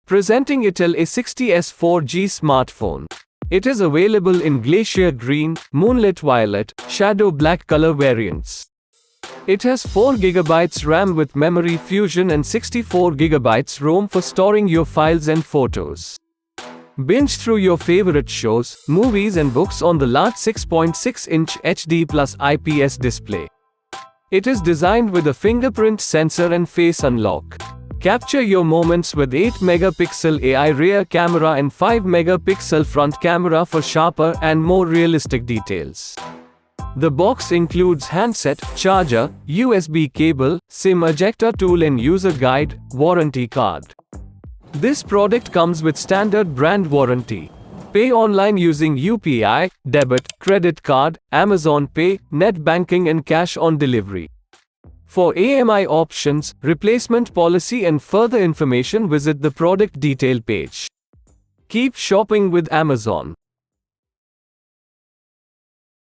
Presenting Itel A60s 4G smartphone. It is available in glacier green, moonlit violet, shadow black color variants. It has 4GB RAM with memory fusion and 64GB ROM for storing your files and photos. Binge through your favorite shows, movies and books on the large 6.6-inch HD plus IPS display. It is designed with a fingerprint sensor and face unlock. Capture your moments with 8-megapixel AI rear camera and 5-megapixel front camera for sharper and more realistic details. The box includes handset, charger, USB cable, SIM ejector tool and user guide, warranty card. This product comes with standard brand warranty. Pay online using UPI, debit, credit card, Amazon Pay, net banking and cash on delivery. For AMI options, replacement policy and further information, visit the product detail page. Keep shopping with Amazon.